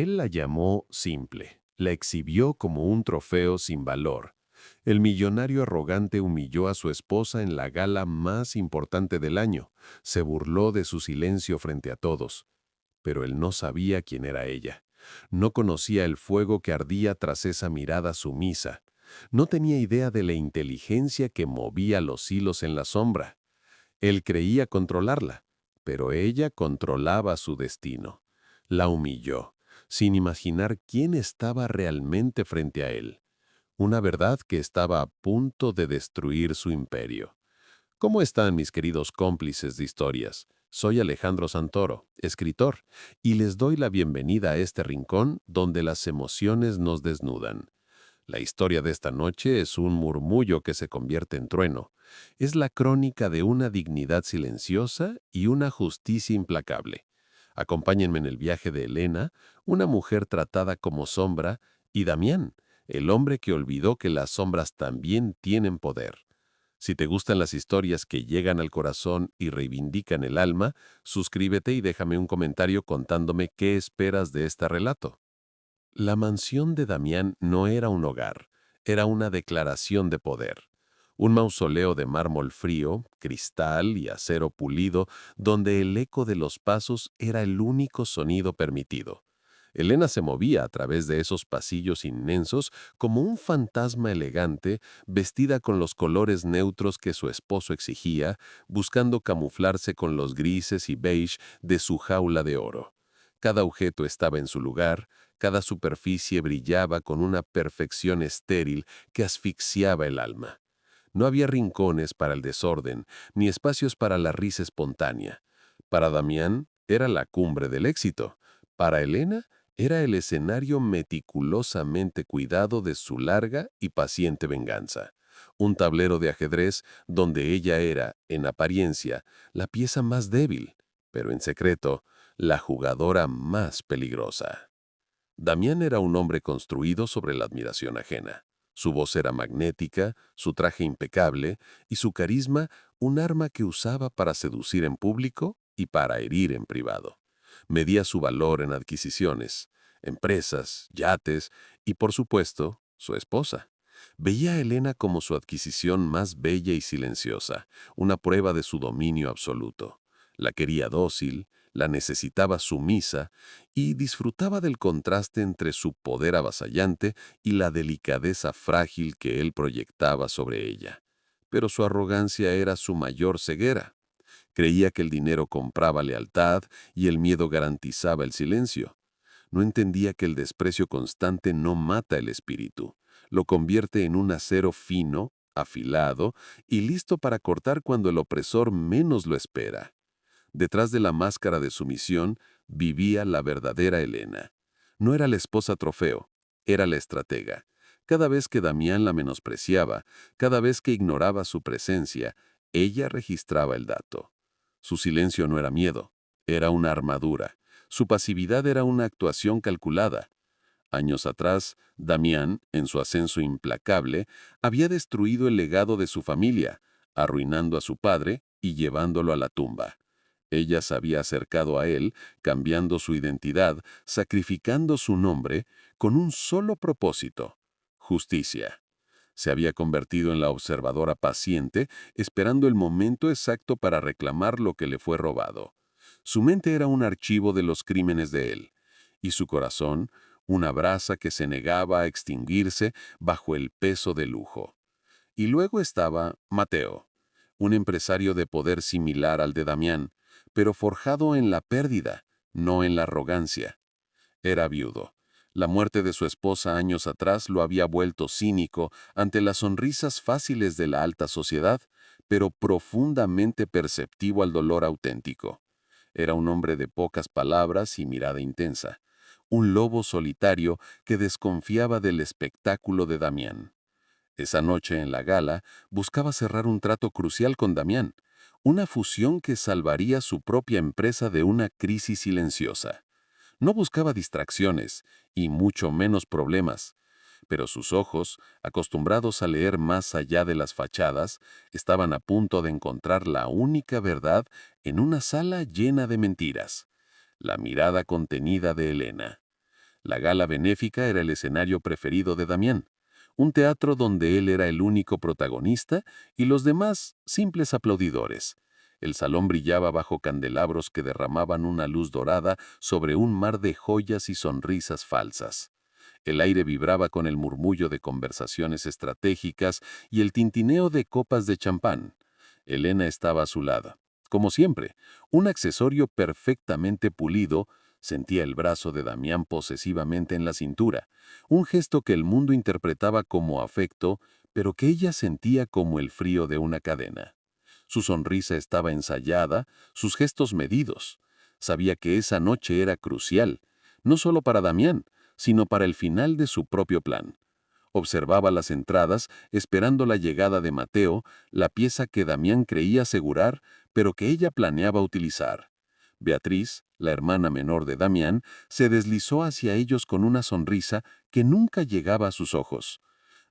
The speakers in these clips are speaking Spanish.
Él la llamó simple, la exhibió como un trofeo sin valor. El millonario arrogante humilló a su esposa en la gala más importante del año, se burló de su silencio frente a todos, pero él no sabía quién era ella. No conocía el fuego que ardía tras esa mirada sumisa. No tenía idea de la inteligencia que movía los hilos en la sombra. Él creía controlarla, pero ella controlaba su destino. La humilló, sin imaginar quién estaba realmente frente a él. Una verdad que estaba a punto de destruir su imperio. ¿Cómo están mis queridos cómplices de historias? Soy Alejandro Santoro, escritor, y les doy la bienvenida a este rincón donde las emociones nos desnudan. La historia de esta noche es un murmullo que se convierte en trueno. Es la crónica de una dignidad silenciosa y una justicia implacable. Acompáñenme en el viaje de Elena, una mujer tratada como sombra, y Damián, el hombre que olvidó que las sombras también tienen poder. Si te gustan las historias que llegan al corazón y reivindican el alma, suscríbete y déjame un comentario contándome qué esperas de este relato. La mansión de Damián no era un hogar, era una declaración de poder. Un mausoleo de mármol frío, cristal y acero pulido, donde el eco de los pasos era el único sonido permitido. Elena se movía a través de esos pasillos inmensos como un fantasma elegante, vestida con los colores neutros que su esposo exigía, buscando camuflarse con los grises y beige de su jaula de oro. Cada objeto estaba en su lugar, cada superficie brillaba con una perfección estéril que asfixiaba el alma. No había rincones para el desorden, ni espacios para la risa espontánea. Para Damián era la cumbre del éxito. Para Elena era el escenario meticulosamente cuidado de su larga y paciente venganza. Un tablero de ajedrez donde ella era, en apariencia, la pieza más débil, pero en secreto, la jugadora más peligrosa. Damián era un hombre construido sobre la admiración ajena. Su voz era magnética, su traje impecable y su carisma un arma que usaba para seducir en público y para herir en privado. Medía su valor en adquisiciones, empresas, yates y, por supuesto, su esposa. Veía a Elena como su adquisición más bella y silenciosa, una prueba de su dominio absoluto. La quería dócil, la necesitaba sumisa y disfrutaba del contraste entre su poder avasallante y la delicadeza frágil que él proyectaba sobre ella. Pero su arrogancia era su mayor ceguera. Creía que el dinero compraba lealtad y el miedo garantizaba el silencio. No entendía que el desprecio constante no mata el espíritu, lo convierte en un acero fino, afilado y listo para cortar cuando el opresor menos lo espera. Detrás de la máscara de sumisión vivía la verdadera Elena. No era la esposa trofeo, era la estratega. Cada vez que Damián la menospreciaba, cada vez que ignoraba su presencia, ella registraba el dato. Su silencio no era miedo, era una armadura. Su pasividad era una actuación calculada. Años atrás, Damián, en su ascenso implacable, había destruido el legado de su familia, arruinando a su padre y llevándolo a la tumba. Ella se había acercado a él, cambiando su identidad, sacrificando su nombre, con un solo propósito: justicia. Se había convertido en la observadora paciente, esperando el momento exacto para reclamar lo que le fue robado. Su mente era un archivo de los crímenes de él, y su corazón, una brasa que se negaba a extinguirse bajo el peso del lujo. Y luego estaba Mateo, un empresario de poder similar al de Damián, pero forjado en la pérdida, no en la arrogancia. Era viudo. La muerte de su esposa años atrás lo había vuelto cínico ante las sonrisas fáciles de la alta sociedad, pero profundamente perceptivo al dolor auténtico. Era un hombre de pocas palabras y mirada intensa, un lobo solitario que desconfiaba del espectáculo de Damián. Esa noche en la gala buscaba cerrar un trato crucial con Damián, una fusión que salvaría su propia empresa de una crisis silenciosa. No buscaba distracciones, y mucho menos problemas, pero sus ojos, acostumbrados a leer más allá de las fachadas, estaban a punto de encontrar la única verdad en una sala llena de mentiras: la mirada contenida de Elena. La gala benéfica era el escenario preferido de Damián, un teatro donde él era el único protagonista y los demás simples aplaudidores. El salón brillaba bajo candelabros que derramaban una luz dorada sobre un mar de joyas y sonrisas falsas. El aire vibraba con el murmullo de conversaciones estratégicas y el tintineo de copas de champán. Elena estaba a su lado. Como siempre, un accesorio perfectamente pulido, sentía el brazo de Damián posesivamente en la cintura, un gesto que el mundo interpretaba como afecto, pero que ella sentía como el frío de una cadena. Su sonrisa estaba ensayada, sus gestos medidos. Sabía que esa noche era crucial, no solo para Damián, sino para el final de su propio plan. Observaba las entradas, esperando la llegada de Mateo, la pieza que Damián creía asegurar, pero que ella planeaba utilizar. Beatriz, la hermana menor de Damián, se deslizó hacia ellos con una sonrisa que nunca llegaba a sus ojos.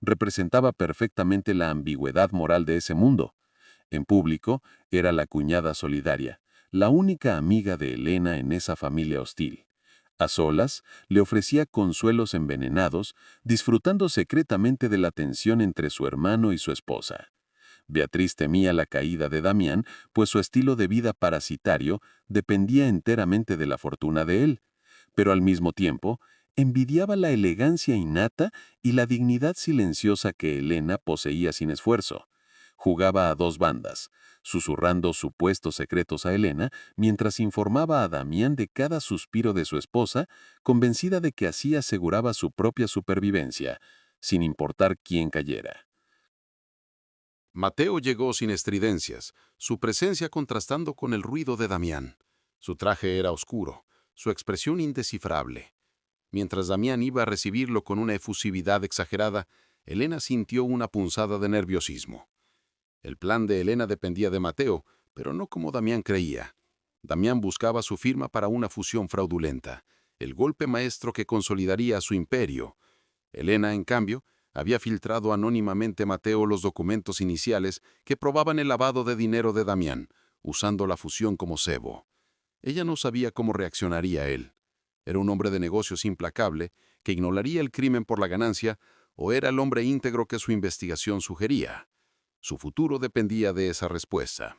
Representaba perfectamente la ambigüedad moral de ese mundo. En público, era la cuñada solidaria, la única amiga de Elena en esa familia hostil. A solas, le ofrecía consuelos envenenados, disfrutando secretamente de la tensión entre su hermano y su esposa. Beatriz temía la caída de Damián, pues su estilo de vida parasitario dependía enteramente de la fortuna de él, pero al mismo tiempo, envidiaba la elegancia innata y la dignidad silenciosa que Elena poseía sin esfuerzo. Jugaba a dos bandas, susurrando supuestos secretos a Elena, mientras informaba a Damián de cada suspiro de su esposa, convencida de que así aseguraba su propia supervivencia, sin importar quién cayera. Mateo llegó sin estridencias, su presencia contrastando con el ruido de Damián. Su traje era oscuro, su expresión indescifrable. Mientras Damián iba a recibirlo con una efusividad exagerada, Elena sintió una punzada de nerviosismo. El plan de Elena dependía de Mateo, pero no como Damián creía. Damián buscaba su firma para una fusión fraudulenta, el golpe maestro que consolidaría su imperio. Elena, en cambio, había filtrado anónimamente a Mateo los documentos iniciales que probaban el lavado de dinero de Damián, usando la fusión como cebo. Ella no sabía cómo reaccionaría él. Era un hombre de negocios implacable que ignoraría el crimen por la ganancia o era el hombre íntegro que su investigación sugería. Su futuro dependía de esa respuesta.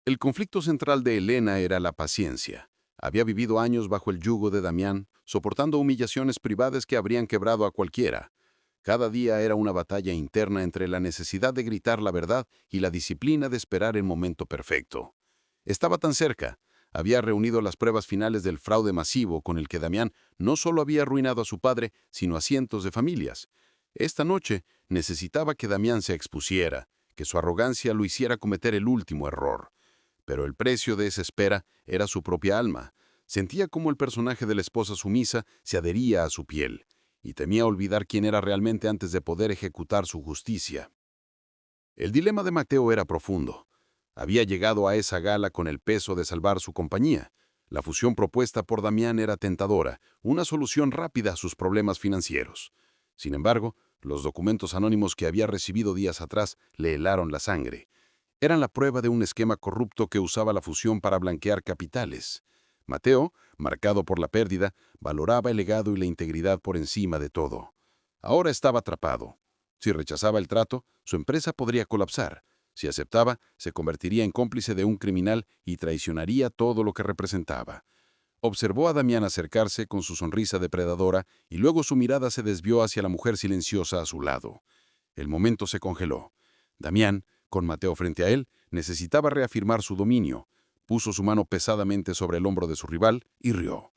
El conflicto central de Elena era la paciencia. Había vivido años bajo el yugo de Damián, soportando humillaciones privadas que habrían quebrado a cualquiera. Cada día era una batalla interna entre la necesidad de gritar la verdad y la disciplina de esperar el momento perfecto. Estaba tan cerca. Había reunido las pruebas finales del fraude masivo con el que Damián no solo había arruinado a su padre, sino a cientos de familias. Esta noche necesitaba que Damián se expusiera, que su arrogancia lo hiciera cometer el último error. Pero el precio de esa espera era su propia alma. Sentía cómo el personaje de la esposa sumisa se adhería a su piel, y temía olvidar quién era realmente antes de poder ejecutar su justicia. El dilema de Mateo era profundo. Había llegado a esa gala con el peso de salvar su compañía. La fusión propuesta por Damián era tentadora, una solución rápida a sus problemas financieros. Sin embargo, los documentos anónimos que había recibido días atrás le helaron la sangre. Eran la prueba de un esquema corrupto que usaba la fusión para blanquear capitales. Mateo, marcado por la pérdida, valoraba el legado y la integridad por encima de todo. Ahora estaba atrapado. Si rechazaba el trato, su empresa podría colapsar. Si aceptaba, se convertiría en cómplice de un criminal y traicionaría todo lo que representaba. Observó a Damián acercarse con su sonrisa depredadora y luego su mirada se desvió hacia la mujer silenciosa a su lado. El momento se congeló. Damián, con Mateo frente a él, necesitaba reafirmar su dominio. Puso su mano pesadamente sobre el hombro de su rival y rió.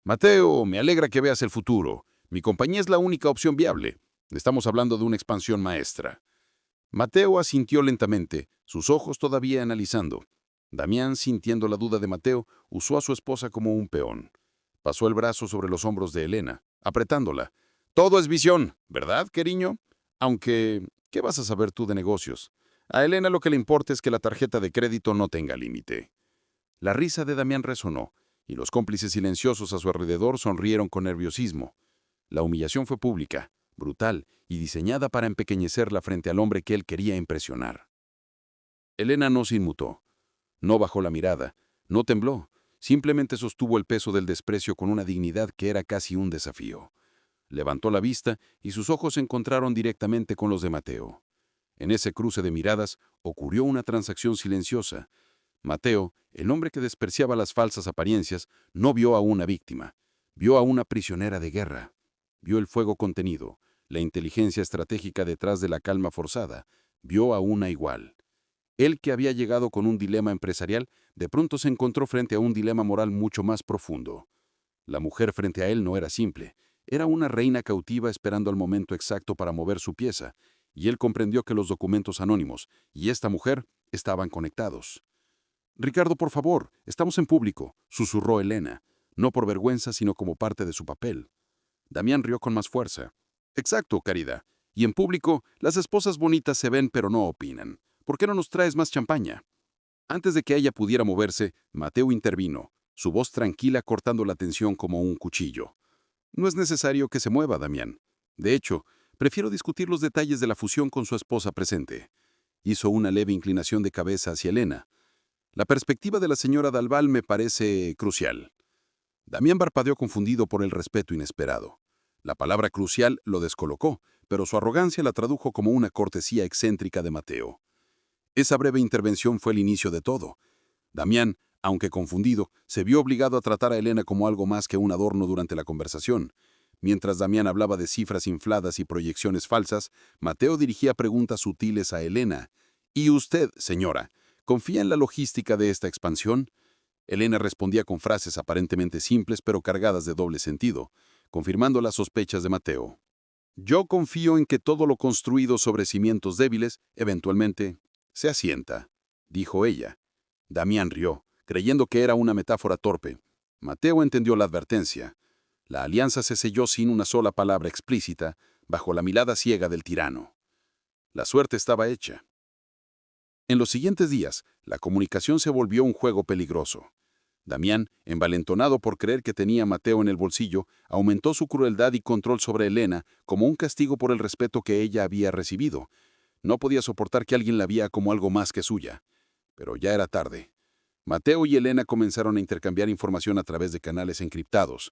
«Mateo, me alegra que veas el futuro. Mi compañía es la única opción viable. Estamos hablando de una expansión maestra». Mateo asintió lentamente, sus ojos todavía analizando. Damián, sintiendo la duda de Mateo, usó a su esposa como un peón. Pasó el brazo sobre los hombros de Elena, apretándola. «Todo es visión, ¿verdad, cariño? Aunque, ¿qué vas a saber tú de negocios? A Elena lo que le importa es que la tarjeta de crédito no tenga límite». La risa de Damián resonó, y los cómplices silenciosos a su alrededor sonrieron con nerviosismo. La humillación fue pública, brutal y diseñada para empequeñecerla frente al hombre que él quería impresionar. Elena no se inmutó, no bajó la mirada, no tembló, Simplemente sostuvo el peso del desprecio con una dignidad que era casi un desafío. Levantó la vista y sus ojos se encontraron directamente con los de Mateo. En ese cruce de miradas ocurrió una transacción silenciosa. Mateo, el hombre que despreciaba las falsas apariencias, no vio a una víctima, vio a una prisionera de guerra. Vio el fuego contenido, la inteligencia estratégica detrás de la calma forzada, vio a una igual. Él que había llegado con un dilema empresarial, de pronto se encontró frente a un dilema moral mucho más profundo. La mujer frente a él no era simple, era una reina cautiva esperando el momento exacto para mover su pieza, y él comprendió que los documentos anónimos y esta mujer estaban conectados. «Ricardo, por favor, estamos en público», susurró Elena, no por vergüenza, sino como parte de su papel. Damián rió con más fuerza. «Exacto, querida. Y en público, las esposas bonitas se ven pero no opinan. ¿Por qué no nos traes más champaña?» Antes de que ella pudiera moverse, Mateo intervino, su voz tranquila cortando la tensión como un cuchillo. «No es necesario que se mueva, Damián. De hecho, prefiero discutir los detalles de la fusión con su esposa presente». Hizo una leve inclinación de cabeza hacia Elena. «La perspectiva de la señora Dalval me parece crucial». Damián parpadeó confundido por el respeto inesperado. La palabra crucial lo descolocó, pero su arrogancia la tradujo como una cortesía excéntrica de Mateo. Esa breve intervención fue el inicio de todo. Damián, aunque confundido, se vio obligado a tratar a Elena como algo más que un adorno durante la conversación. Mientras Damián hablaba de cifras infladas y proyecciones falsas, Mateo dirigía preguntas sutiles a Elena. «¿Y usted, señora, confía en la logística de esta expansión?» Elena respondía con frases aparentemente simples pero cargadas de doble sentido, confirmando las sospechas de Mateo. «Yo confío en que todo lo construido sobre cimientos débiles, eventualmente, se asienta», dijo ella. Damián rió, creyendo que era una metáfora torpe. Mateo entendió la advertencia. La alianza se selló sin una sola palabra explícita, bajo la mirada ciega del tirano. La suerte estaba hecha. En los siguientes días, la comunicación se volvió un juego peligroso. Damián, envalentonado por creer que tenía a Mateo en el bolsillo, aumentó su crueldad y control sobre Elena como un castigo por el respeto que ella había recibido. No podía soportar que alguien la viera como algo más que suya. Pero ya era tarde. Mateo y Elena comenzaron a intercambiar información a través de canales encriptados.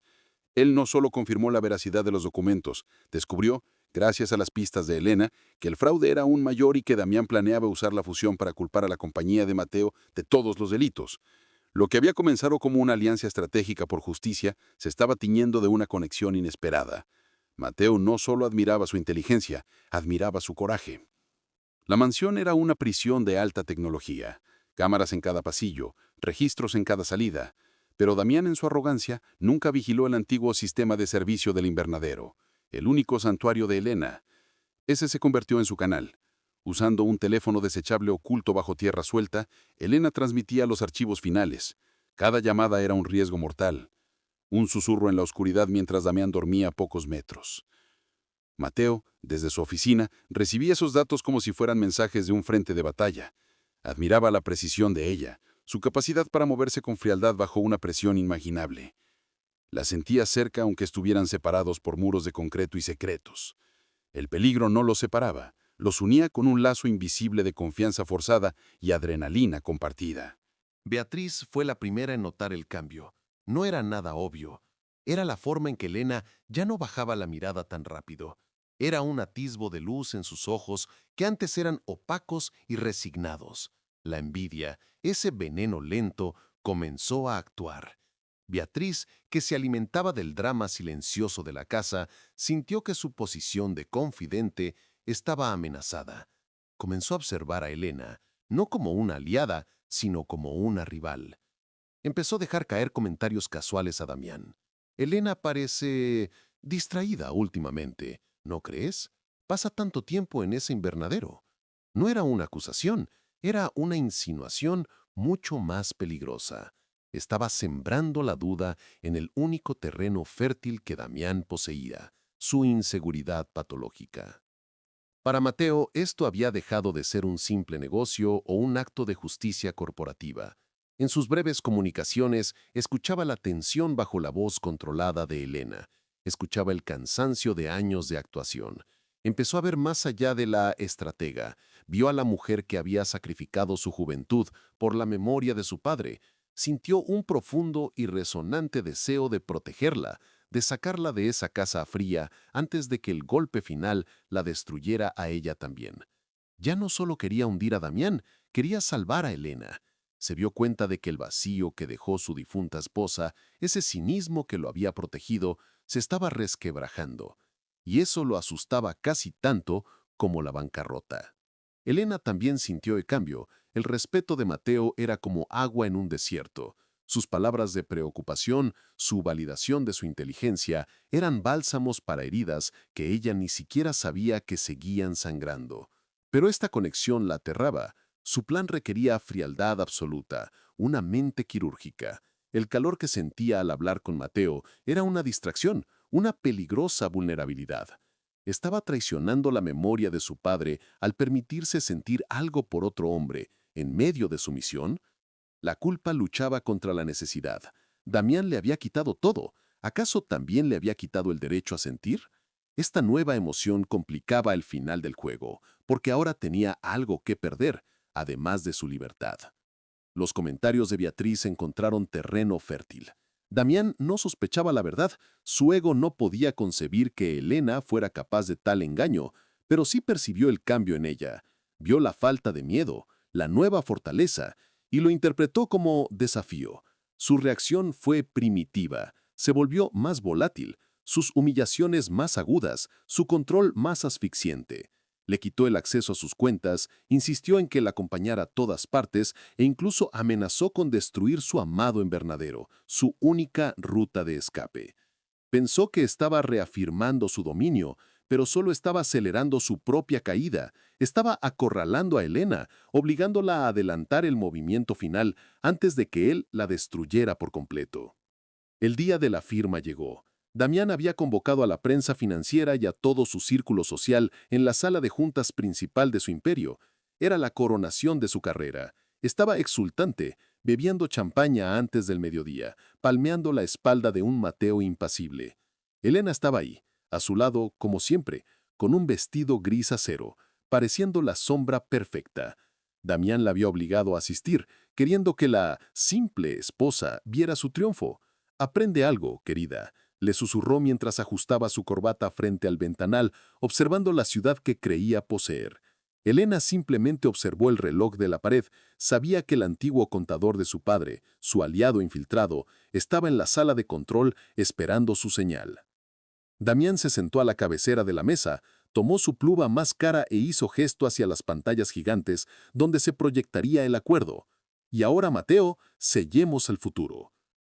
Él no solo confirmó la veracidad de los documentos, descubrió, gracias a las pistas de Elena, que el fraude era aún mayor y que Damián planeaba usar la fusión para culpar a la compañía de Mateo de todos los delitos. Lo que había comenzado como una alianza estratégica por justicia se estaba tiñendo de una conexión inesperada. Mateo no solo admiraba su inteligencia, admiraba su coraje. La mansión era una prisión de alta tecnología, cámaras en cada pasillo, registros en cada salida, pero Damián en su arrogancia nunca vigiló el antiguo sistema de servicio del invernadero, el único santuario de Elena. Ese se convirtió en su canal. Usando un teléfono desechable oculto bajo tierra suelta, Elena transmitía los archivos finales. Cada llamada era un riesgo mortal. Un susurro en la oscuridad mientras Damián dormía a pocos metros. Mateo, desde su oficina, recibía esos datos como si fueran mensajes de un frente de batalla. Admiraba la precisión de ella, su capacidad para moverse con frialdad bajo una presión inimaginable. La sentía cerca aunque estuvieran separados por muros de concreto y secretos. El peligro no los separaba, los unía con un lazo invisible de confianza forzada y adrenalina compartida. Beatriz fue la primera en notar el cambio. No era nada obvio. Era la forma en que Elena ya no bajaba la mirada tan rápido. Era un atisbo de luz en sus ojos que antes eran opacos y resignados. La envidia, ese veneno lento, comenzó a actuar. Beatriz, que se alimentaba del drama silencioso de la casa, sintió que su posición de confidente estaba amenazada. Comenzó a observar a Elena, no como una aliada, sino como una rival. Empezó a dejar caer comentarios casuales a Damián. Elena parece distraída últimamente, ¿no crees? Pasa tanto tiempo en ese invernadero. No era una acusación, era una insinuación mucho más peligrosa. Estaba sembrando la duda en el único terreno fértil que Damián poseía, su inseguridad patológica. Para Mateo, esto había dejado de ser un simple negocio o un acto de justicia corporativa. En sus breves comunicaciones, escuchaba la tensión bajo la voz controlada de Elena. Escuchaba el cansancio de años de actuación. Empezó a ver más allá de la estratega. Vio a la mujer que había sacrificado su juventud por la memoria de su padre. Sintió un profundo y resonante deseo de protegerla, de sacarla de esa casa fría antes de que el golpe final la destruyera a ella también. Ya no solo quería hundir a Damián, quería salvar a Elena. Se dio cuenta de que el vacío que dejó su difunta esposa, ese cinismo que lo había protegido, se estaba resquebrajando. Y eso lo asustaba casi tanto como la bancarrota. Elena también sintió el cambio. El respeto de Mateo era como agua en un desierto. Sus palabras de preocupación, su validación de su inteligencia, eran bálsamos para heridas que ella ni siquiera sabía que seguían sangrando. Pero esta conexión la aterraba. Su plan requería frialdad absoluta, una mente quirúrgica. El calor que sentía al hablar con Mateo era una distracción, una peligrosa vulnerabilidad. Estaba traicionando la memoria de su padre al permitirse sentir algo por otro hombre en medio de su misión. La culpa luchaba contra la necesidad. Damián le había quitado todo. ¿Acaso también le había quitado el derecho a sentir? Esta nueva emoción complicaba el final del juego, porque ahora tenía algo que perder, además de su libertad. Los comentarios de Beatriz encontraron terreno fértil. Damián no sospechaba la verdad, su ego no podía concebir que Elena fuera capaz de tal engaño, pero sí percibió el cambio en ella, vio la falta de miedo, la nueva fortaleza, y lo interpretó como desafío. Su reacción fue primitiva, se volvió más volátil, sus humillaciones más agudas, su control más asfixiante. Le quitó el acceso a sus cuentas, insistió en que la acompañara a todas partes e incluso amenazó con destruir su amado invernadero, su única ruta de escape. Pensó que estaba reafirmando su dominio, pero solo estaba acelerando su propia caída. Estaba acorralando a Elena, obligándola a adelantar el movimiento final antes de que él la destruyera por completo. El día de la firma llegó. Damián había convocado a la prensa financiera y a todo su círculo social en la sala de juntas principal de su imperio. Era la coronación de su carrera. Estaba exultante, bebiendo champaña antes del mediodía, palmeando la espalda de un Mateo impasible. Elena estaba ahí, a su lado, como siempre, con un vestido gris acero, pareciendo la sombra perfecta. Damián la había obligado a asistir, queriendo que la simple esposa viera su triunfo. «Aprende algo, querida», le susurró mientras ajustaba su corbata frente al ventanal, observando la ciudad que creía poseer. Elena simplemente observó el reloj de la pared, sabía que el antiguo contador de su padre, su aliado infiltrado, estaba en la sala de control esperando su señal. Damián se sentó a la cabecera de la mesa, tomó su pluma más cara e hizo gesto hacia las pantallas gigantes donde se proyectaría el acuerdo. «Y ahora, Mateo, sellemos el futuro».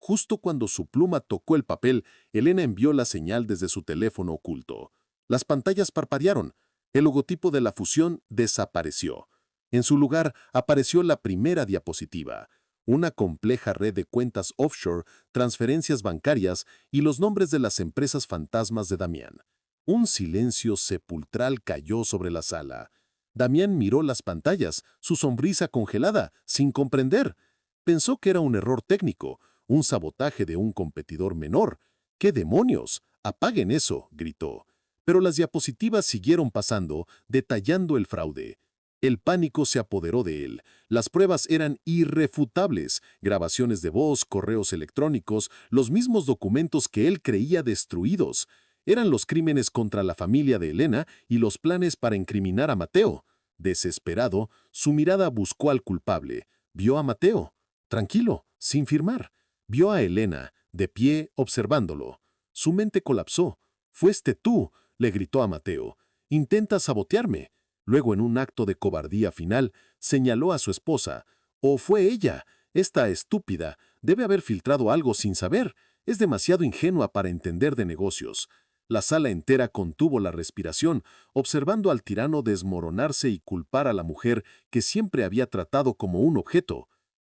Justo cuando su pluma tocó el papel, Elena envió la señal desde su teléfono oculto. Las pantallas parpadearon. El logotipo de la fusión desapareció. En su lugar apareció la primera diapositiva, una compleja red de cuentas offshore, transferencias bancarias y los nombres de las empresas fantasmas de Damián. Un silencio sepulcral cayó sobre la sala. Damián miró las pantallas, su sonrisa congelada, sin comprender. Pensó que era un error técnico, un sabotaje de un competidor menor. «¡Qué demonios! ¡Apaguen eso!», gritó. Pero las diapositivas siguieron pasando, detallando el fraude. El pánico se apoderó de él. Las pruebas eran irrefutables, grabaciones de voz, correos electrónicos, los mismos documentos que él creía destruidos. Eran los crímenes contra la familia de Elena y los planes para incriminar a Mateo. Desesperado, su mirada buscó al culpable. Vio a Mateo, tranquilo, sin firmar. Vio a Elena, de pie, observándolo. Su mente colapsó. «¡Fuiste tú!», le gritó a Mateo. «¡Intenta sabotearme!». Luego, en un acto de cobardía final, señaló a su esposa. «¿O fue ella? Esta estúpida debe haber filtrado algo sin saber. Es demasiado ingenua para entender de negocios». La sala entera contuvo la respiración, observando al tirano desmoronarse y culpar a la mujer que siempre había tratado como un objeto.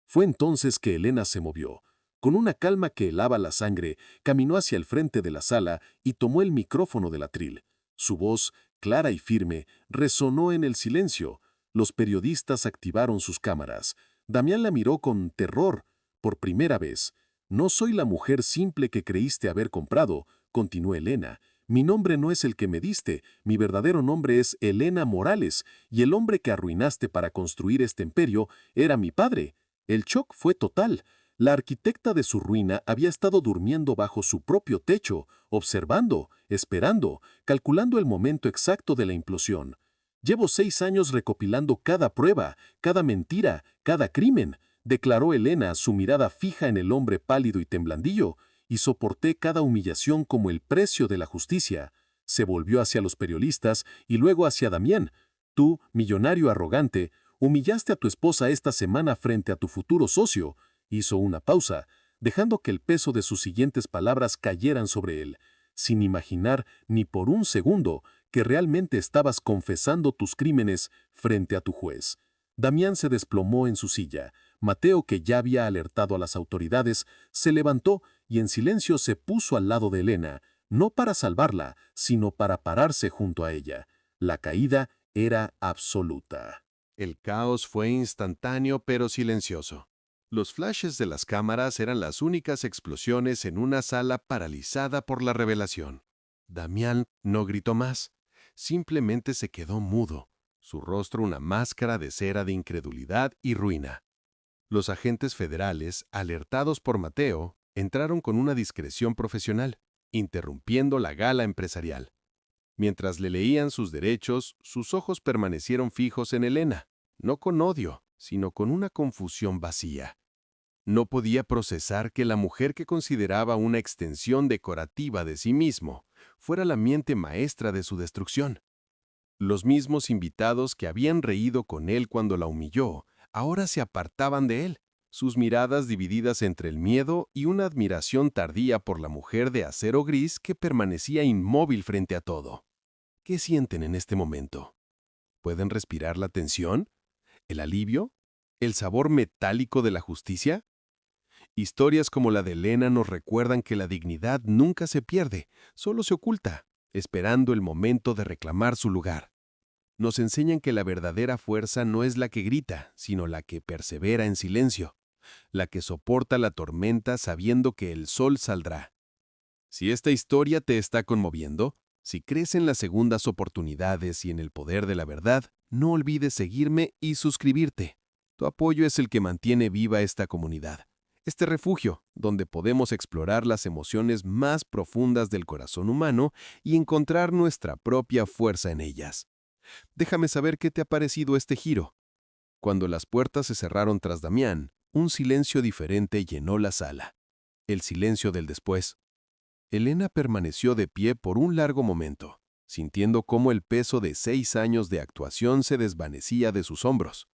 Fue entonces que Elena se movió. Con una calma que helaba la sangre, caminó hacia el frente de la sala y tomó el micrófono del atril. Su voz, clara y firme, resonó en el silencio. Los periodistas activaron sus cámaras. Damián la miró con terror. «Por primera vez. No soy la mujer simple que creíste haber comprado», continuó Elena. «Mi nombre no es el que me diste. Mi verdadero nombre es Elena Morales, y el hombre que arruinaste para construir este imperio era mi padre». El shock fue total. La arquitecta de su ruina había estado durmiendo bajo su propio techo, observando, esperando, calculando el momento exacto de la implosión. «Llevo 6 años recopilando cada prueba, cada mentira, cada crimen», declaró Elena, su mirada fija en el hombre pálido y temblandillo, «y soporté cada humillación como el precio de la justicia». Se volvió hacia los periodistas y luego hacia Damián. «Tú, millonario arrogante, humillaste a tu esposa esta semana frente a tu futuro socio». Hizo una pausa, dejando que el peso de sus siguientes palabras cayeran sobre él, sin imaginar ni por un segundo que realmente estabas confesando tus crímenes frente a tu juez. Damián se desplomó en su silla. Mateo, que ya había alertado a las autoridades, se levantó y en silencio se puso al lado de Elena, no para salvarla, sino para pararse junto a ella. La caída era absoluta. El caos fue instantáneo pero silencioso. Los flashes de las cámaras eran las únicas explosiones en una sala paralizada por la revelación. Damián no gritó más, simplemente se quedó mudo, su rostro una máscara de cera de incredulidad y ruina. Los agentes federales, alertados por Mateo, entraron con una discreción profesional, interrumpiendo la gala empresarial. Mientras le leían sus derechos, sus ojos permanecieron fijos en Elena, no con odio, sino con una confusión vacía. No podía procesar que la mujer que consideraba una extensión decorativa de sí mismo fuera la mente maestra de su destrucción. Los mismos invitados que habían reído con él cuando la humilló, ahora se apartaban de él, sus miradas divididas entre el miedo y una admiración tardía por la mujer de acero gris que permanecía inmóvil frente a todo. ¿Qué sienten en este momento? ¿Pueden respirar la tensión? ¿El alivio? ¿El sabor metálico de la justicia? Historias como la de Elena nos recuerdan que la dignidad nunca se pierde, solo se oculta, esperando el momento de reclamar su lugar. Nos enseñan que la verdadera fuerza no es la que grita, sino la que persevera en silencio, la que soporta la tormenta sabiendo que el sol saldrá. Si esta historia te está conmoviendo, si crees en las segundas oportunidades y en el poder de la verdad, no olvides seguirme y suscribirte. Tu apoyo es el que mantiene viva esta comunidad, este refugio donde podemos explorar las emociones más profundas del corazón humano y encontrar nuestra propia fuerza en ellas. Déjame saber qué te ha parecido este giro. Cuando las puertas se cerraron tras Damián, un silencio diferente llenó la sala. El silencio del después. Elena permaneció de pie por un largo momento, sintiendo cómo el peso de 6 años de actuación se desvanecía de sus hombros.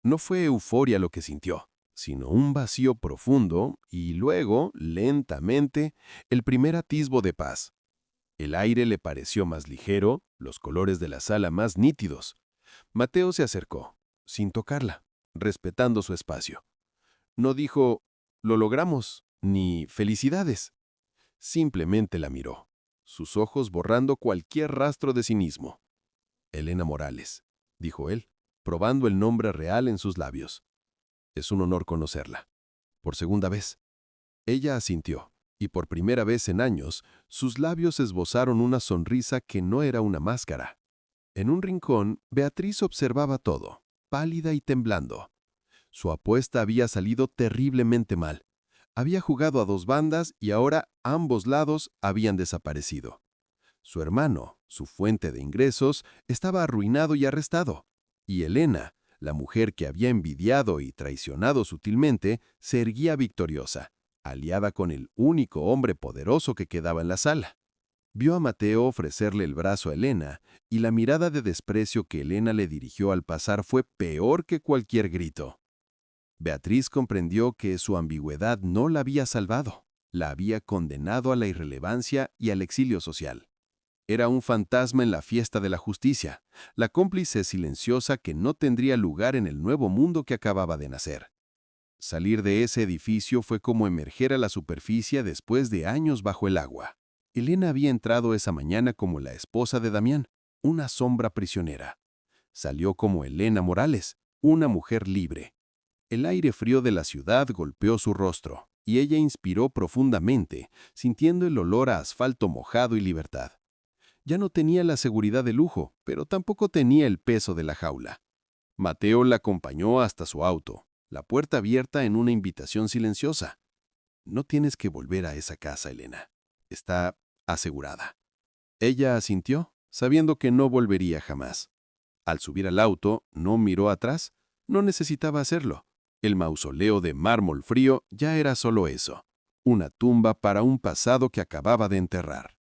No fue euforia lo que sintió, sino un vacío profundo y luego, lentamente, el primer atisbo de paz. El aire le pareció más ligero, los colores de la sala más nítidos. Mateo se acercó, sin tocarla, respetando su espacio. No dijo, «Lo logramos», ni «Felicidades». Simplemente la miró, sus ojos borrando cualquier rastro de cinismo. «Elena Morales», dijo él, probando el nombre real en sus labios. «Es un honor conocerla. Por segunda vez». Ella asintió, y por primera vez en años, sus labios esbozaron una sonrisa que no era una máscara. En un rincón, Beatriz observaba todo, pálida y temblando. Su apuesta había salido terriblemente mal. Había jugado a 2 bandas y ahora ambos lados habían desaparecido. Su hermano, su fuente de ingresos, estaba arruinado y arrestado. Y Elena, la mujer que había envidiado y traicionado sutilmente, se erguía victoriosa, aliada con el único hombre poderoso que quedaba en la sala. Vio a Mateo ofrecerle el brazo a Elena, y la mirada de desprecio que Elena le dirigió al pasar fue peor que cualquier grito. Beatriz comprendió que su ambigüedad no la había salvado, la había condenado a la irrelevancia y al exilio social. Era un fantasma en la fiesta de la justicia, la cómplice silenciosa que no tendría lugar en el nuevo mundo que acababa de nacer. Salir de ese edificio fue como emerger a la superficie después de años bajo el agua. Elena había entrado esa mañana como la esposa de Damián, una sombra prisionera. Salió como Elena Morales, una mujer libre. El aire frío de la ciudad golpeó su rostro, y ella inspiró profundamente, sintiendo el olor a asfalto mojado y libertad. Ya no tenía la seguridad de lujo, pero tampoco tenía el peso de la jaula. Mateo la acompañó hasta su auto. la puerta abierta en una invitación silenciosa. No tienes que volver a esa casa, Elena. Está asegurada. Ella asintió, sabiendo que no volvería jamás. Al subir al auto, no miró atrás. No necesitaba hacerlo. El mausoleo de mármol frío ya era solo eso, una tumba para un pasado que acababa de enterrar.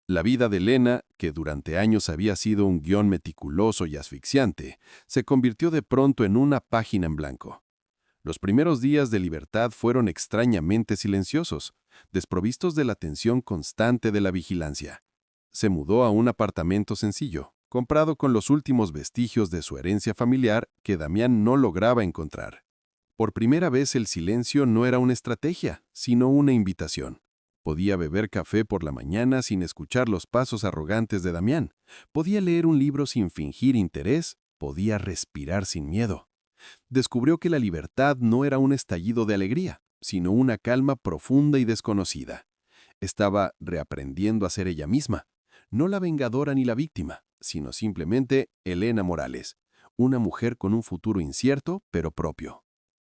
La vida de Elena, que durante años había sido un guión meticuloso y asfixiante, se convirtió de pronto en una página en blanco. Los primeros días de libertad fueron extrañamente silenciosos, desprovistos de la tensión constante de la vigilancia. Se mudó a un apartamento sencillo, comprado con los últimos vestigios de su herencia familiar que Damián no lograba encontrar. Por primera vez el silencio no era una estrategia, sino una invitación. Podía beber café por la mañana sin escuchar los pasos arrogantes de Damián. Podía leer un libro sin fingir interés. Podía respirar sin miedo. Descubrió que la libertad no era un estallido de alegría, sino una calma profunda y desconocida. Estaba reaprendiendo a ser ella misma, no la vengadora ni la víctima, sino simplemente Elena Morales, una mujer con un futuro incierto pero propio.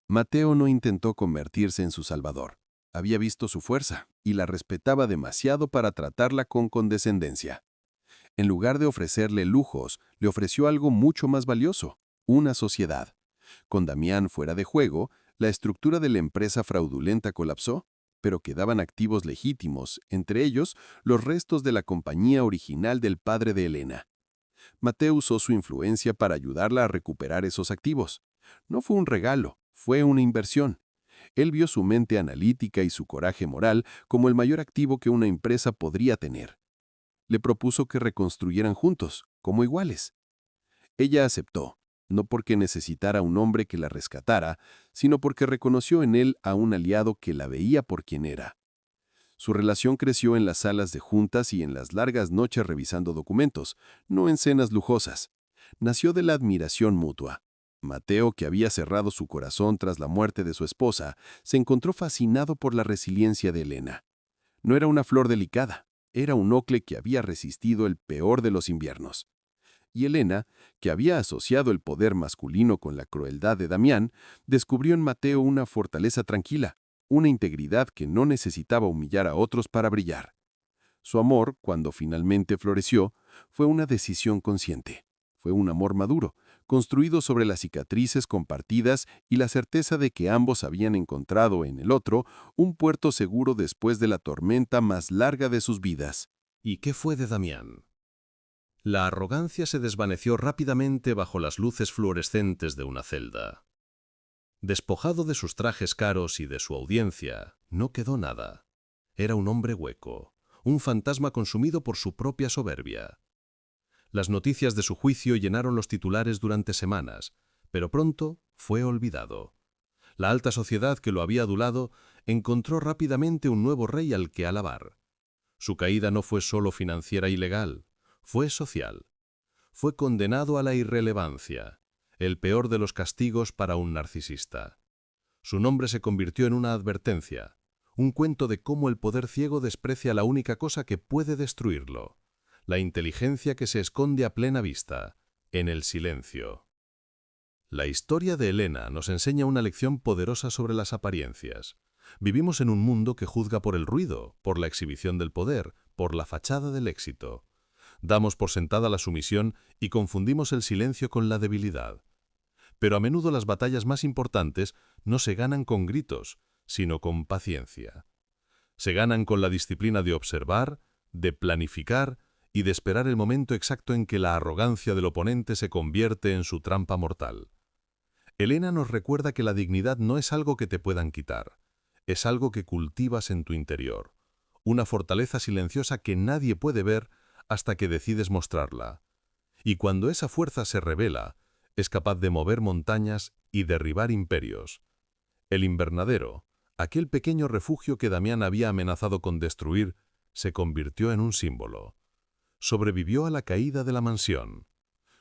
Mateo no intentó convertirse en su salvador. Había visto su fuerza y la respetaba demasiado para tratarla con condescendencia. En lugar de ofrecerle lujos, le ofreció algo mucho más valioso, una sociedad. Con Damián fuera de juego, la estructura de la empresa fraudulenta colapsó, pero quedaban activos legítimos, entre ellos los restos de la compañía original del padre de Elena. Mateo usó su influencia para ayudarla a recuperar esos activos. No fue un regalo, fue una inversión. Él vio su mente analítica y su coraje moral como el mayor activo que una empresa podría tener. Le propuso que reconstruyeran juntos, como iguales. Ella aceptó, no porque necesitara un hombre que la rescatara, sino porque reconoció en él a un aliado que la veía por quien era. Su relación creció en las salas de juntas y en las largas noches revisando documentos, no en cenas lujosas. Nació de la admiración mutua. Mateo, que había cerrado su corazón tras la muerte de su esposa, se encontró fascinado por la resiliencia de Elena. No era una flor delicada, era un ocle que había resistido el peor de los inviernos. Y Elena, que había asociado el poder masculino con la crueldad de Damián, descubrió en Mateo una fortaleza tranquila, una integridad que no necesitaba humillar a otros para brillar. Su amor, cuando finalmente floreció, fue una decisión consciente. Fue un amor maduro, construido sobre las cicatrices compartidas y la certeza de que ambos habían encontrado en el otro un puerto seguro después de la tormenta más larga de sus vidas. ¿Y qué fue de Damián? La arrogancia se desvaneció rápidamente bajo las luces fluorescentes de una celda. Despojado de sus trajes caros y de su audiencia, no quedó nada. Era un hombre hueco, un fantasma consumido por su propia soberbia. Las noticias de su juicio llenaron los titulares durante semanas, pero pronto fue olvidado. La alta sociedad que lo había adulado encontró rápidamente un nuevo rey al que alabar. Su caída no fue solo financiera y legal, fue social. Fue condenado a la irrelevancia, el peor de los castigos para un narcisista. Su nombre se convirtió en una advertencia, un cuento de cómo el poder ciego desprecia la única cosa que puede destruirlo, la inteligencia que se esconde a plena vista, en el silencio. La historia de Elena nos enseña una lección poderosa sobre las apariencias. Vivimos en un mundo que juzga por el ruido, por la exhibición del poder, por la fachada del éxito. Damos por sentada la sumisión y confundimos el silencio con la debilidad. Pero a menudo las batallas más importantes no se ganan con gritos, sino con paciencia. Se ganan con la disciplina de observar, de planificar y de esperar el momento exacto en que la arrogancia del oponente se convierte en su trampa mortal. Elena nos recuerda que la dignidad no es algo que te puedan quitar, es algo que cultivas en tu interior, una fortaleza silenciosa que nadie puede ver hasta que decides mostrarla. Y cuando esa fuerza se revela, es capaz de mover montañas y derribar imperios. El invernadero, aquel pequeño refugio que Damián había amenazado con destruir, se convirtió en un símbolo. Sobrevivió a la caída de la mansión.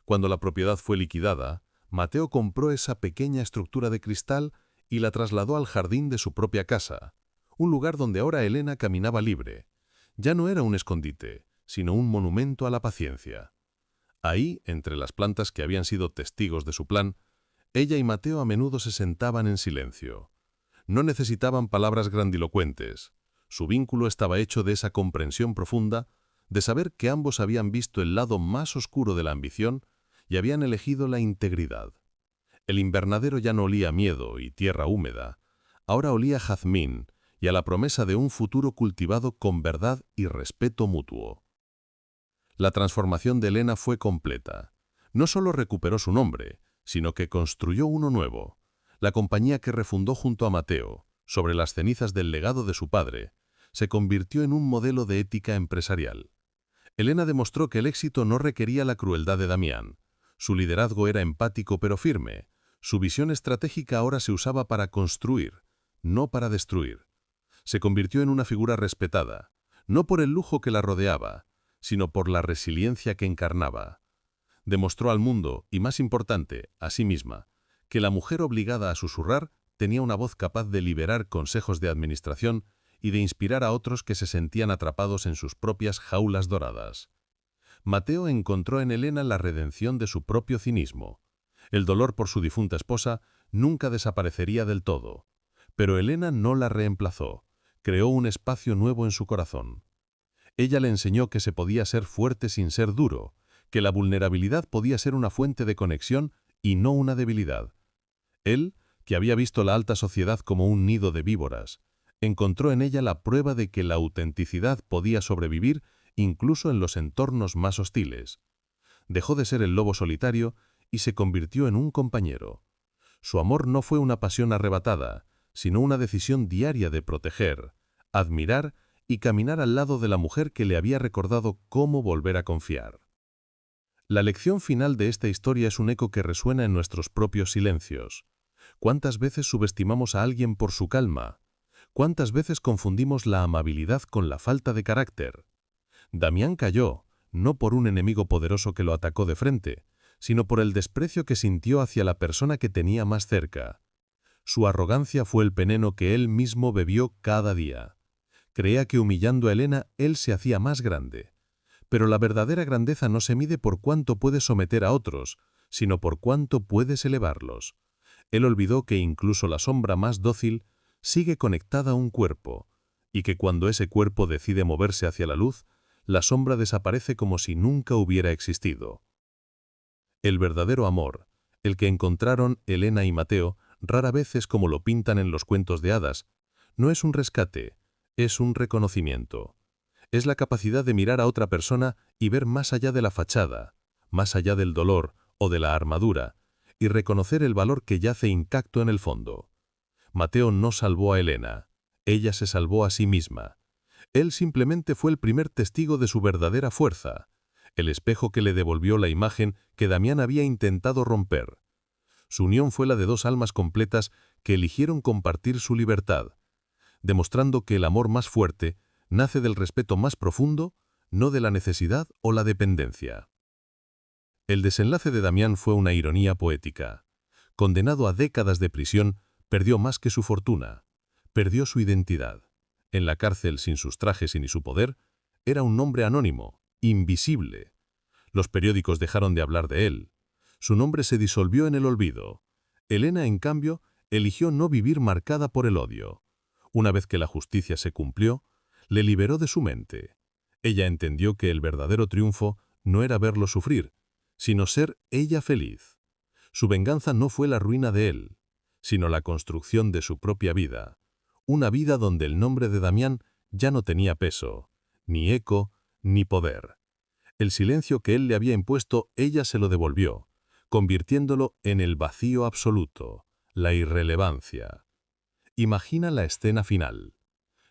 Cuando la propiedad fue liquidada, Mateo compró esa pequeña estructura de cristal y la trasladó al jardín de su propia casa, un lugar donde ahora Elena caminaba libre. Ya no era un escondite, sino un monumento a la paciencia. Ahí, entre las plantas que habían sido testigos de su plan, Ella y Mateo a menudo se sentaban en silencio. No necesitaban palabras grandilocuentes. Su vínculo estaba hecho de esa comprensión profunda, de saber que ambos habían visto el lado más oscuro de la ambición y habían elegido la integridad. El invernadero ya no olía a miedo y tierra húmeda, ahora olía a jazmín y a la promesa de un futuro cultivado con verdad y respeto mutuo. La transformación de Elena fue completa. No solo recuperó su nombre, sino que construyó uno nuevo, la compañía que refundó junto a Mateo, sobre las cenizas del legado de su padre, se convirtió en un modelo de ética empresarial. Elena demostró que el éxito no requería la crueldad de Damián. Su liderazgo era empático pero firme. Su visión estratégica ahora se usaba para construir, no para destruir. Se convirtió en una figura respetada, no por el lujo que la rodeaba, sino por la resiliencia que encarnaba. Demostró al mundo, y más importante, a sí misma, que la mujer obligada a susurrar tenía una voz capaz de liberar consejos de administración y de inspirar a otros que se sentían atrapados en sus propias jaulas doradas. Mateo encontró en Elena la redención de su propio cinismo. El dolor por su difunta esposa nunca desaparecería del todo, pero Elena no la reemplazó, creó un espacio nuevo en su corazón. Ella le enseñó que se podía ser fuerte sin ser duro, que la vulnerabilidad podía ser una fuente de conexión y no una debilidad. Él, que había visto la alta sociedad como un nido de víboras, encontró en ella la prueba de que la autenticidad podía sobrevivir incluso en los entornos más hostiles. Dejó de ser el lobo solitario y se convirtió en un compañero. Su amor no fue una pasión arrebatada, sino una decisión diaria de proteger, admirar y caminar al lado de la mujer que le había recordado cómo volver a confiar. La lección final de esta historia es un eco que resuena en nuestros propios silencios. ¿Cuántas veces subestimamos a alguien por su calma? ¿Cuántas veces confundimos la amabilidad con la falta de carácter? Damián cayó, no por un enemigo poderoso que lo atacó de frente, sino por el desprecio que sintió hacia la persona que tenía más cerca. Su arrogancia fue el veneno que él mismo bebió cada día. Creía que humillando a Elena él se hacía más grande. Pero la verdadera grandeza no se mide por cuánto puedes someter a otros, sino por cuánto puedes elevarlos. Él olvidó que incluso la sombra más dócil sigue conectada a un cuerpo, y que cuando ese cuerpo decide moverse hacia la luz, la sombra desaparece como si nunca hubiera existido. El verdadero amor, el que encontraron Elena y Mateo, rara vez es como lo pintan en los cuentos de hadas. No es un rescate, es un reconocimiento. Es la capacidad de mirar a otra persona y ver más allá de la fachada, más allá del dolor o de la armadura, y reconocer el valor que yace intacto en el fondo. Mateo no salvó a Elena, ella se salvó a sí misma. Él simplemente fue el primer testigo de su verdadera fuerza, el espejo que le devolvió la imagen que Damián había intentado romper. Su unión fue la de dos almas completas que eligieron compartir su libertad, demostrando que el amor más fuerte nace del respeto más profundo, no de la necesidad o la dependencia. El desenlace de Damián fue una ironía poética. Condenado a décadas de prisión, perdió más que su fortuna, perdió su identidad. En la cárcel, sin sus trajes y ni su poder, era un nombre anónimo, invisible. Los periódicos dejaron de hablar de él. Su nombre se disolvió en el olvido. Elena, en cambio, eligió no vivir marcada por el odio. Una vez que la justicia se cumplió, le liberó de su mente. Ella entendió que el verdadero triunfo no era verlo sufrir, sino ser ella feliz. Su venganza no fue la ruina de él, sino la construcción de su propia vida. Una vida donde el nombre de Damián ya no tenía peso, ni eco, ni poder. El silencio que él le había impuesto, ella se lo devolvió, convirtiéndolo en el vacío absoluto, la irrelevancia. Imagina la escena final.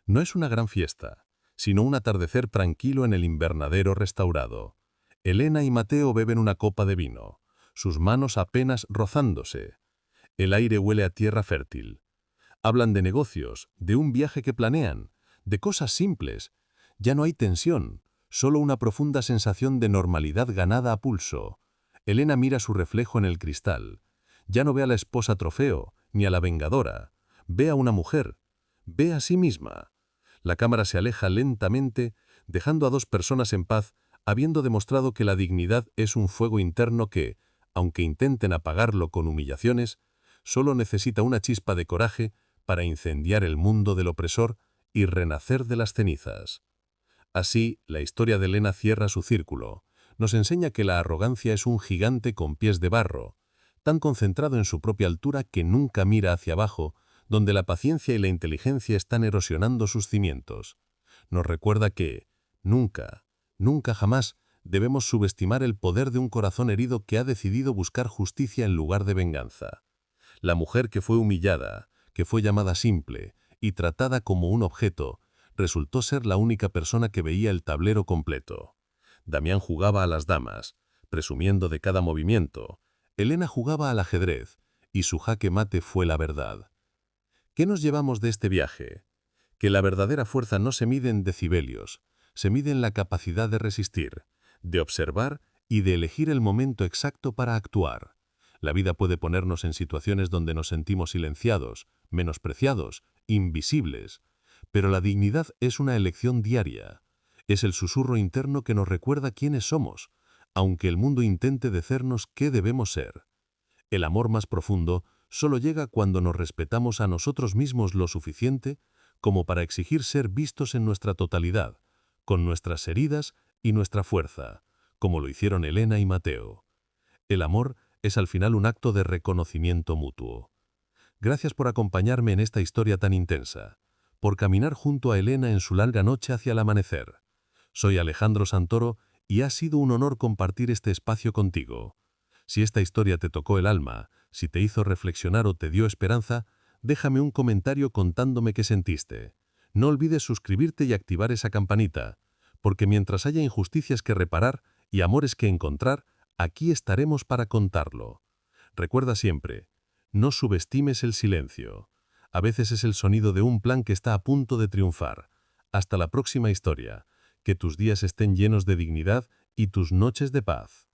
No es una gran fiesta, sino un atardecer tranquilo en el invernadero restaurado. Elena y Mateo beben una copa de vino, sus manos apenas rozándose. El aire huele a tierra fértil. Hablan de negocios, de un viaje que planean, de cosas simples. Ya no hay tensión, solo una profunda sensación de normalidad ganada a pulso. Elena mira su reflejo en el cristal. Ya no ve a la esposa trofeo, ni a la vengadora. Ve a una mujer. Ve a sí misma. La cámara se aleja lentamente, dejando a dos personas en paz, habiendo demostrado que la dignidad es un fuego interno que, aunque intenten apagarlo con humillaciones, solo necesita una chispa de coraje para incendiar el mundo del opresor y renacer de las cenizas. Así, la historia de Helena cierra su círculo. Nos enseña que la arrogancia es un gigante con pies de barro, tan concentrado en su propia altura que nunca mira hacia abajo, donde la paciencia y la inteligencia están erosionando sus cimientos. Nos recuerda que, nunca, nunca jamás, debemos subestimar el poder de un corazón herido que ha decidido buscar justicia en lugar de venganza. La mujer que fue humillada, que fue llamada simple y tratada como un objeto, resultó ser la única persona que veía el tablero completo. Damián jugaba a las damas, presumiendo de cada movimiento. Helena jugaba al ajedrez, y su jaque mate fue la verdad. ¿Qué nos llevamos de este viaje? Que la verdadera fuerza no se mide en decibelios, se mide en la capacidad de resistir, de observar y de elegir el momento exacto para actuar. La vida puede ponernos en situaciones donde nos sentimos silenciados, menospreciados, invisibles, pero la dignidad es una elección diaria. Es el susurro interno que nos recuerda quiénes somos, aunque el mundo intente decirnos qué debemos ser. El amor más profundo solo llega cuando nos respetamos a nosotros mismos lo suficiente como para exigir ser vistos en nuestra totalidad, con nuestras heridas y nuestra fuerza, como lo hicieron Helena y Mateo. El amor es al final un acto de reconocimiento mutuo. Gracias por acompañarme en esta historia tan intensa, por caminar junto a Helena en su larga noche hacia el amanecer. Soy Alejandro Santoro y ha sido un honor compartir este espacio contigo. Si esta historia te tocó el alma, si te hizo reflexionar o te dio esperanza, déjame un comentario contándome qué sentiste. No olvides suscribirte y activar esa campanita, porque mientras haya injusticias que reparar y amores que encontrar, aquí estaremos para contarlo. Recuerda siempre, no subestimes el silencio. A veces es el sonido de un plan que está a punto de triunfar. Hasta la próxima historia. Que tus días estén llenos de dignidad y tus noches de paz.